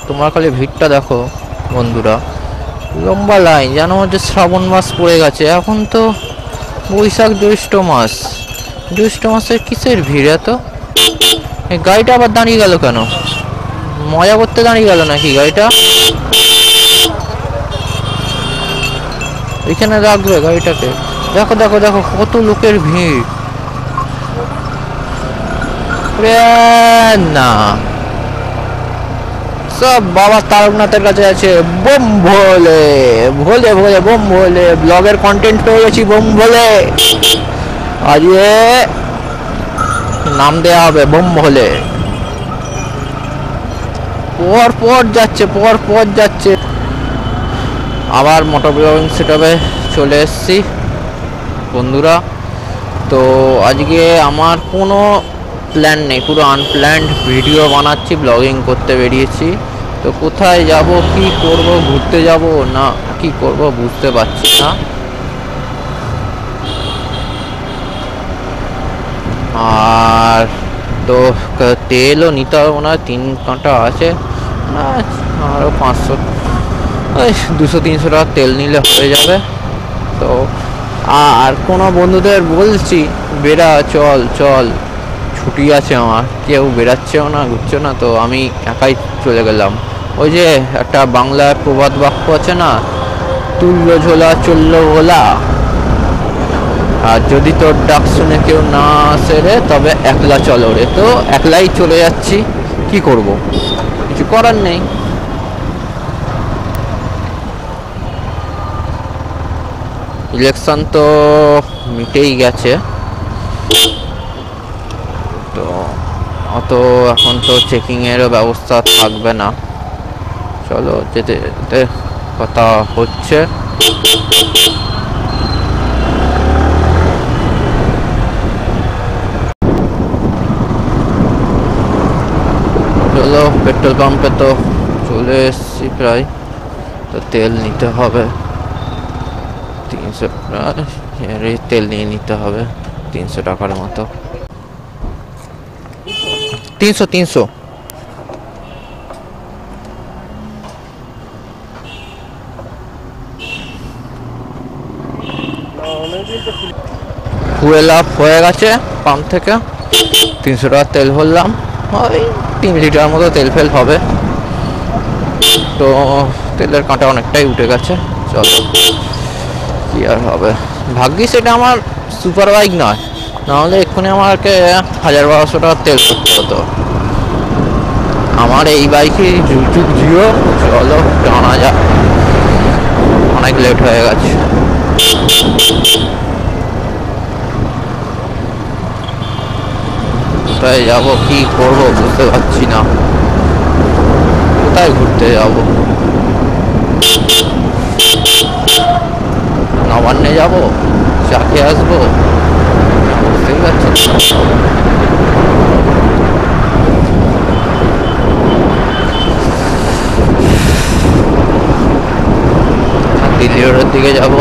তোমরা খালি ভিড়টা দেখো বন্ধুরা, লম্বা লাইন, যেন হচ্ছে শ্রাবণ মাস পড়ে গেছে। এখন তো বৈশাখ জ্যৈষ্ঠ মাস, জ্যৈষ্ঠ মাসের কিসের ভিড় এত? এই গাড়িটা আবার দাঁড়িয়ে গেল কেন? মজা করতে দাঁড়িয়ে গেল নাকি গাড়িটা? এখানে রাখবে গাড়িটাকে। দেখো দেখো দেখো কত লোকের ভিড়। না, সব বাবা তারকনাথের কাছে আছে। বোম ভোলে ভোলে ভোলে বোম ভোলে, ব্লগের কন্টেন্ট পেয়ে গেছি বোম ভোলে। আজকে নাম দেয়া হবে বোম ভোলে। পর পর যাচ্ছে, পর পর যাচ্ছে। আবার মোটর ব্লগিং সেটআপে চলে এসেছি বন্ধুরা। তো আজকে আমার কোনো প্ল্যান নেই, পুরো আনপ্ল্যান্ড ভিডিও বানাচ্ছি, ব্লগিং করতে বেরিয়েছি। তো কোথায় যাব, কি করব, ঘুরতে যাব না কি করব বুঝতে পারছি না। আর তো তেলও নিতে হবে মনে হয়, 3 কাঁটা আছে, আরও 500 ওই 200-300 টাকা তেল নিলে হয়ে যাবে। তো আর কোনো বন্ধুদের বলছি বেরা, চল চল, ছুটি আছে আমার, কেউ বেরাচ্ছেও না, ঘুরছে না, তো আমি একাই চলে গেলাম। ওই যে একটা বাংলায় প্রবাদ বাক্য আছে না, তুললো ঝোলা চললো ভোলা। আর যদি তোর ডাক শুনে কেউ না আসে রে, তবে একলা চলো রে। তো একলাই চলে যাচ্ছি, কি করব, কিছু করার নেই। ইলেকশন তো মিটেই গেছে, তো অত এখন তো চেকিংয়েরও ব্যবস্থা থাকবে না। চলো যেতে যেতে কথা হচ্ছে। চলো পেট্রোল পাম্পে তো চলে এসছি প্রায়, তো তেল নিতে হবে 300 তেল নিয়ে নিতে হবে 300 টাকার মতো। 300 ফুয়েল আপ হয়ে গেছে পাম্প থেকে, 300 টাকা তেল ভরলাম, ওই 3 লিটার মতো তেল ফেল হবে। তো তেলের কাঁটা অনেকটাই উঠে গেছে। চলো কি আর হবে, ভাগ্যিস এটা আমার সুপার বাইক নয়, নাহলে এক্ষুনি আমাকে 1000-1200 টাকার তেল করতে হতো। আমার এই বাইকে যুগ জিও। চলো টানা যাক, অনেক লেট হয়ে গেছে। কোথায় যাবো, কি করবো বুঝতে পারছি না, কোথায় ঘুরতে যাবো? নবান্নে যাবো, চাকে আসবো, বুঝতেই পারছি না। দিল্লি রোডের দিকে যাবো,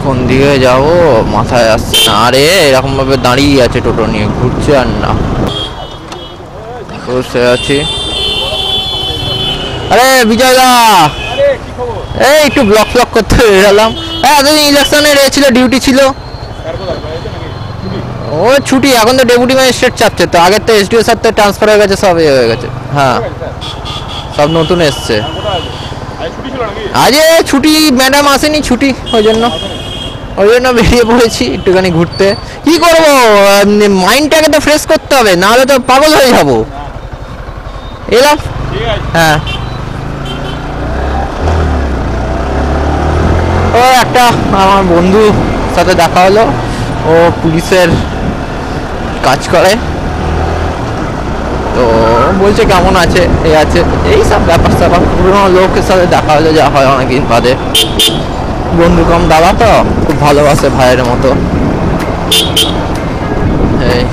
কোন দিকে যাবো মাথায় আসছে না। আরে এরকম ভাবে দাঁড়িয়ে আছে টোটো নিয়ে, ঘুরছে আর না, বসে আছি। আরে বিজয় দা, এই একটু ব্লক ফ্লক করতে বেরালাম। হ্যাঁ এতদিন ইলেকশনের ছিল, ডিউটি ছিল। ও ছুটি, এখন তো ডেপুটি ম্যাজিস্ট্রেট চাপছে, তো আগের তো এসডিও স্যার তো ট্রান্সফার হয়ে গেছে, সব হয়ে গেছে। হ্যাঁ সব নতুন এসছে। আজ ছুটি, ম্যাডাম আসেনি, ছুটি, ওই জন্য বেরিয়ে পড়েছি একটুখানি ঘুরতে। কি করবো, মাইন্ডটাকে তো ফ্রেশ করতে হবে, নাহলে তো পাগল হয়ে যাবো। এলাম। হ্যাঁ ও একটা আমার বন্ধুর সাথে দেখা হলো, ও পুলিশের কাজ করে, তো বলছে কেমন আছে, এই আছে, এই সব ব্যাপার স্যাপার। পুরোনো লোকের সাথে দেখা হলে যা হয় অনেকদিন বাদে। বন্ধু কম দাদা তো খুব ভালোবাসে, ভাইয়ের মতো। এই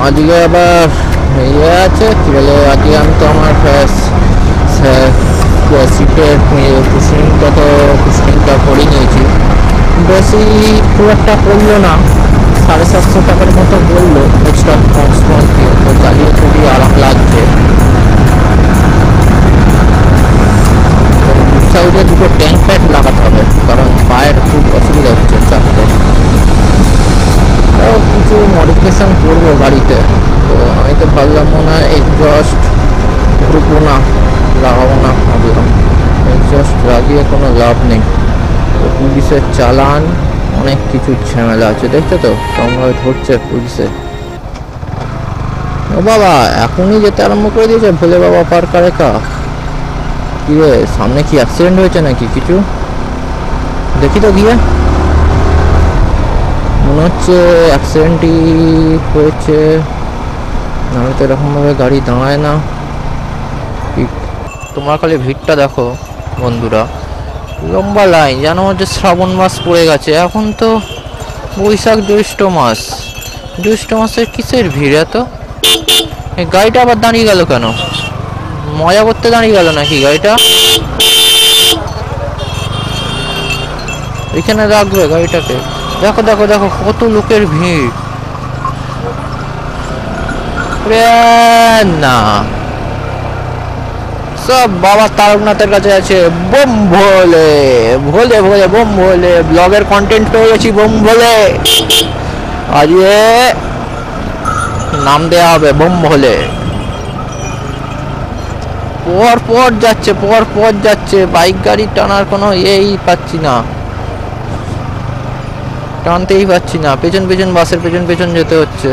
আজকে আবার ইয়ে আছে কি বলে, আজকে আমি তো আমার সিটের কুশনিংটা করে নিয়েছি। বেশি খুব একটা পড়লো না, 750 টাকার মতো বললো এক্সট্রা বক্স দিয়ে। তো চালিয়ে খুবই আরাম লাগছে। সাইডে দুটো ট্যাঙ্ক প্যাড লাগাতে হবে, কারণ পায়ের খুব অসুবিধা হচ্ছে চাপতে। তাও কিছু মডিফিকেশান করবো গাড়িতে। তো আমি তো ভাবলাম মনে হয় এক্সস্ট ঢুকবো না, লাগাবো না, ভাবলাম এক্সস্ট লাগিয়ে কোনো লাভ নেই। তো পুলিশের চালান, অনেক কিছু ঝামেলা আছে, দেখছো তো কেমন ধরছে পুলিশে। ও বাবা, এখনই যেতে আরম্ভ করে দিয়েছে ভোলে বাবা পার্ক রেখা। কি রে, সামনে কি অ্যাক্সিডেন্ট হয়েছে নাকি কিছু? দেখি তো গিয়ে, মনে হচ্ছে অ্যাক্সিডেন্টই হয়েছে, নাহলে তো এরকমভাবে গাড়ি দাঁড়ায় না। তোমরা খালি ভিড়টা দেখো বন্ধুরা, লম্বা লাইন, যেন হচ্ছে শ্রাবণ মাস পড়ে গেছে। এখন তো বৈশাখ জ্যৈষ্ঠ মাস, জ্যৈষ্ঠ মাসের কিসের ভিড় এত? এই গাড়িটা আবার দাঁড়িয়ে গেল কেন? মজা করতে দাঁড়িয়ে গেল নাকি গাড়িটা? এখানে রাখবে গাড়িটাকে। দেখো দেখো দেখো কত লোকের ভিড়। না, সব বাবা তারকনাথের কাছে আছে। বোম ভোলে ভোলে ভোলে বোম ভোলে, ব্লগের কন্টেন্ট পেয়ে গেছি বোম ভোলে। আজকে নাম দেওয়া হবে বোম ভোলে। পর পর যাচ্ছে, পর পর যাচ্ছে, বাইক গাড়ি টানার কোনো ইয়েই পাচ্ছি না, টানতেই পাচ্ছি না। পেছন পেছন বাসের পেছন পেছন যেতে হচ্ছে।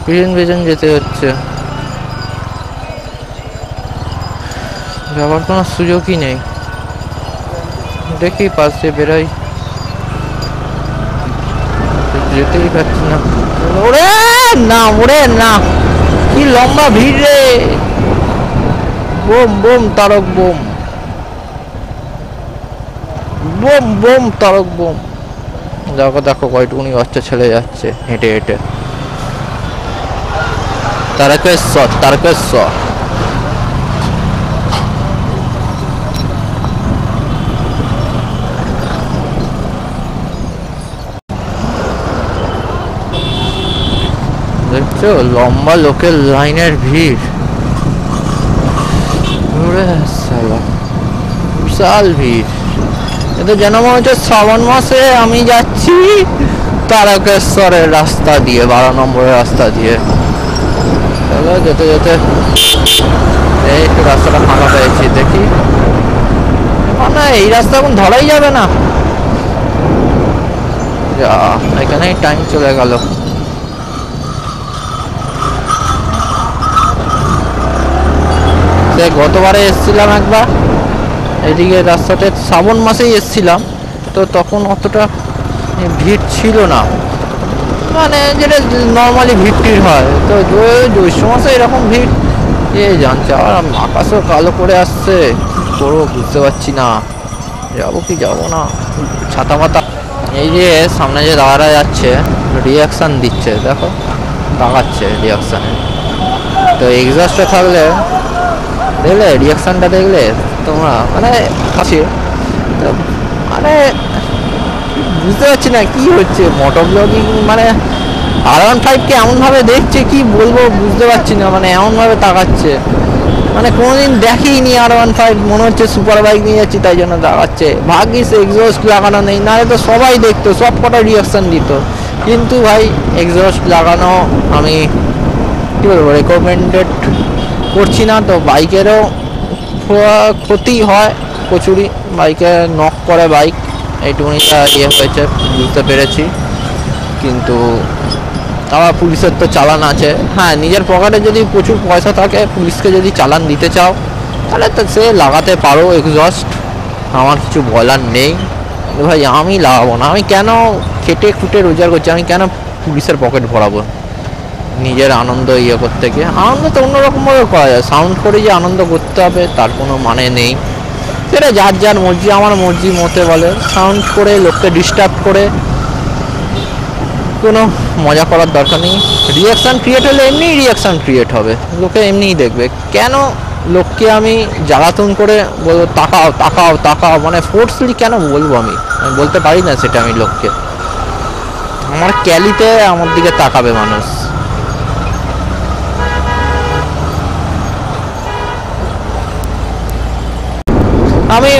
পেছন পেছন যেতে হচ্ছে, যাওয়ার কোনো সুযোগই নেই। দেখি পাশে বেরোই, যেতেই পারছি না। ওরে না, ওরে না, কি লম্বা ভিড় রে। Bomb bomb Tarak bomb, bomb bomb Tarak bomb. দেখো দেখো কয়টুকুনি বাচ্চা ছেলে যাচ্ছে হেঁটে হেঁটে। তারকেশ্বর, তারকেশ্বর। দেখছো লম্বা লোকের লাইনের ভিড়, বিশাল ভিড়। এটা যেন মনে হচ্ছে শ্রাবণ মাসে আমি যাচ্ছি তারকেশ্বরের রাস্তা দিয়ে, 12 নম্বরের রাস্তা দিয়ে। চলো যেতে যেতে এই একটু রাস্তাটা ফাঁকা পেয়েছি, দেখি। না, এই রাস্তা এখন ধরাই যাবে না, যা এখানেই টাইম চলে গেল। গতবারে এসছিলাম একবার এদিকে রাস্তাতে, শ্রাবণ মাসেই এসছিলাম, তো তখন অতটা ভিড় ছিল না, মানে যেটা নর্মালি ভিড় টিড় হয়। তো জ্যৈষ্ঠ মাসে এরকম ভিড় এ জানছে। আর আকাশও কালো করে আসছে, কি করবো বুঝতে পারছি না, যাবো কি যাবো না। ছাতা মাতা, এই যে সামনে যে দাদারা যাচ্ছে রিয়াকশান দিচ্ছে, দেখো দাঁড়াচ্ছে রিয়াকশানে। তো এক্সস্টে থাকলে দেখলে রিয়াকশানটা দেখলে তোমরা, মানে আছে তো, মানে বুঝতে পারছি না কি হচ্ছে। মোটর ব্লগিং মানে R15কে এমনভাবে দেখছে, কি বলবো বুঝতে পারছি না, মানে এমনভাবে তাকাচ্ছে, মানে কোনোদিন দেখেইনি R15। মনে হচ্ছে সুপার বাইক নিয়ে যাচ্ছি তাই জন্য তাকাচ্ছে। ভাগ্যিস এক্সস্ট লাগানো নেই, নাহলে তো সবাই দেখতো, সব কটা রিয়াকশান দিত। কিন্তু ভাই এক্সস্ট লাগানো আমি কী বলবো রেকমেন্ডেড করছি না। তো বাইকেরও ক্ষতি হয় প্রচুরই, বাইকে নক করে বাইক, এইটুকুনিটা ইয়ে হয়েছে বুঝতে পেরেছি। কিন্তু আবার পুলিশের তো চালান আছে। হ্যাঁ, নিজের পকেটে যদি প্রচুর পয়সা থাকে, পুলিশকে যদি চালান দিতে চাও তাহলে তো সে লাগাতে পারো এক্সস্ট, আমার কিছু বলার নেই। ভাই আমি লাগাবো না, আমি কেন খেটে খুঁটে রোজগার করছি, আমি কেন পুলিশের পকেট ভরাবো নিজের আনন্দ ইয়ে করতে গিয়ে? আনন্দ তো অন্যরকমভাবে করা যায়, সাউন্ড করে যে আনন্দ করতে হবে তার কোনো মানে নেই। সেটা যার যার মর্জি, আমার মর্জি মতে বলে। সাউন্ড করে লোককে ডিস্টার্ব করে কোনো মজা করার দরকার নেই। রিয়াকশান ক্রিয়েট হলে এমনি রিয়াকশান ক্রিয়েট হবে, লোকে এমনিই দেখবে। কেন লোককে আমি জ্বালাতন করে বলবো তাকাও তাকাও তাকাও, মানে ফোর্সলি কেন বলবো? আমি বলতে পারি না সেটা আমি লোককে। আমার ক্যালিতে আমার দিকে তাকাবে মানুষ। আমি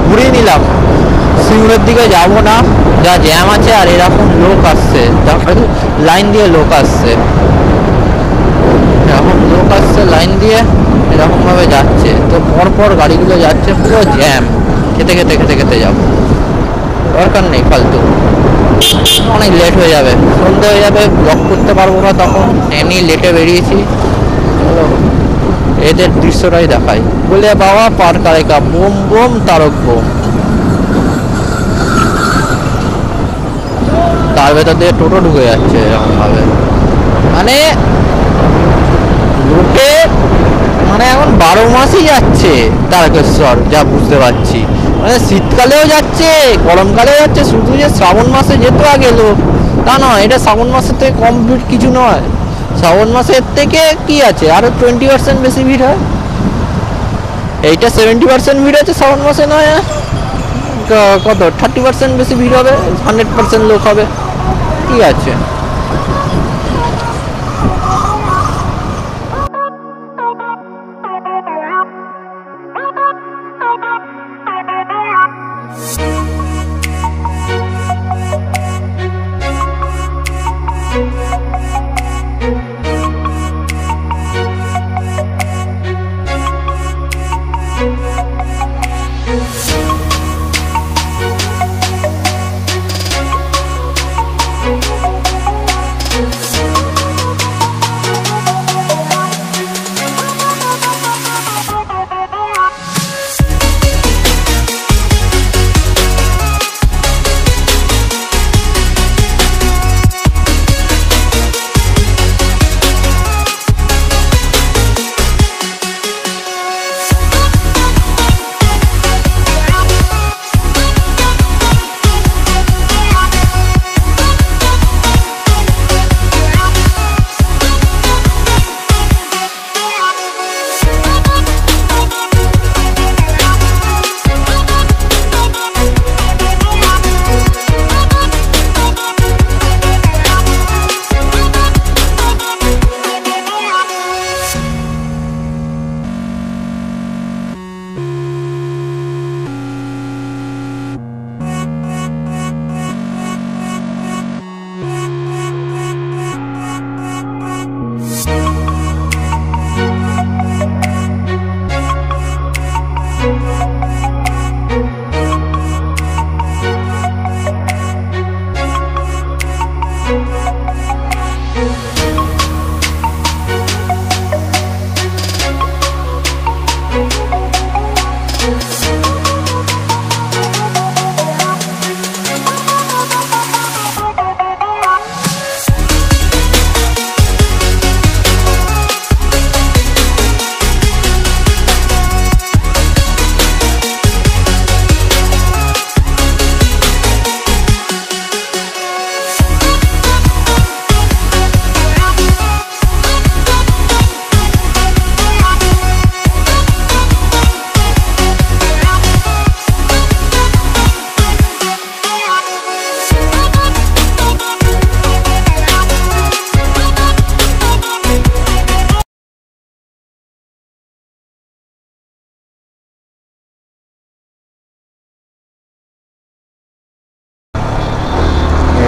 ঘুরিয়ে নিলাম, সিঙ্গুরের দিকে যাব না, যা জ্যাম আছে। আর এরকম লোক আসছে, লাইন দিয়ে লোক আসছে, এরকম লোক আসছে লাইন দিয়ে, এরকম ভাবে যাচ্ছে। তো পরপর গাড়িগুলো যাচ্ছে, পুরো জ্যাম। খেতে খেতে খেতে খেতে যাবো, দরকার নেই ফালতু। অনেক লেট হয়ে যাবে, সন্ধ্যে হয়ে যাবে, ব্লক করতে পারবো না তখন। এমনি লেটে বেরিয়েছি, চলো এদের দৃশ্যটাই দেখাই। বলে বাবা পার কারেকা, বোম বোম তারক বোম। তার ভেতর দিয়ে টোটো ঢুকে যাচ্ছে এরকম ভাবে, মানে লোকে মানে এখন 12 মাসই যাচ্ছে তারকেশ্বর, যা বুঝতে পারছি। মানে শীতকালেও যাচ্ছে, গরমকালেও যাচ্ছে, শুধু যে শ্রাবণ মাসে যেত আগে লোক তা নয়। এটা শ্রাবণ মাসের থেকে কম ভিড় কিছু নয়। শ্রাবণ মাসের থেকে কি আছে, আরো 20% বেশি ভিড় হয়। এইটা 70% ভিড় আছে শ্রাবণ মাসে, নয় কত 30% বেশি ভিড় হবে, 100% লোক হবে, কি আছে।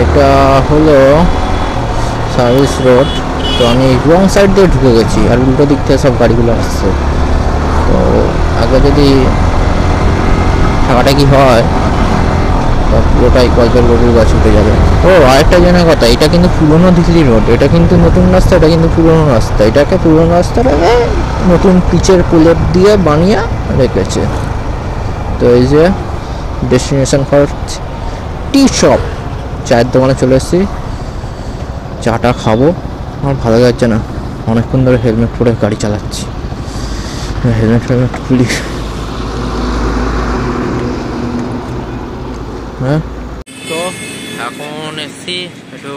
এটা হলো সার্ভিস রোড। তো আমি রং সাইড দিয়ে ঢুকে গেছি, আর উল্টো দিক থেকে সব গাড়িগুলো আসছে। তো আগে যদি থাকাটা কি হয়, তো পুরোটাই কল্পের গরুর গাছ উঠে যাবে। ও আরেকটা জনের কথা, এটা কিন্তু পুরোনো দিঘলি রোড, এটা কিন্তু নতুন রাস্তা, এটা কিন্তু পুরোনো রাস্তা। এটাকে পুরোনো রাস্তাটাকে নতুন পিচের প্লেট দিয়ে বানিয়ে রেখেছে। তো এই যে ডেস্টিনেশন ফর টি শপ, চায়ের দোকানে চলে এসেছি, চাটা খাবো। আমার ভালো লাগছে না, অনেকক্ষণ ধরে হেলমেট পরে গাড়ি চালাচ্ছি। হেলমেট খুলি, হ্যাঁ। তো এখন এসছি একটু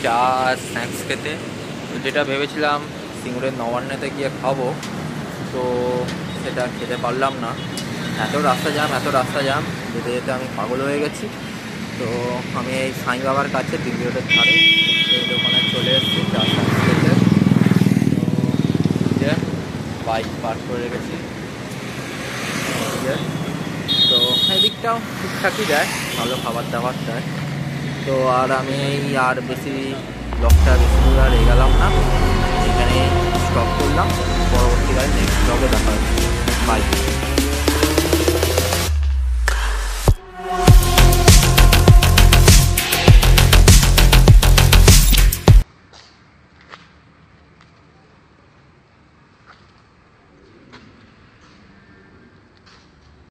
চা স্ন্যাক্স খেতে, যেটা ভেবেছিলাম সিঙ্গুরের নবান্নেতে গিয়ে খাবো, তো সেটা খেতে পারলাম না। এত রাস্তা জ্যাম যেতে যেতে আমি পাগল হয়ে গেছি। তো আমি এই সাই বাবার কাছে দিল্লি রোডের ধারে এই দোকানে চলে এসেছি চা স্ন্যাক্স খেতে। তো যে বাইক পার্ক করে রেখেছি, তো এদিকটাও ঠিকঠাকই দেয়, ভালো খাবার দাবার দেয়। তো আর আমি আর বেশি ব্লগটা বেশি দূর আর এগোলাম না, এখানে স্টপ করলাম। পরবর্তীকালে নেক্সট ব্লগে দেখা হচ্ছে। বাই।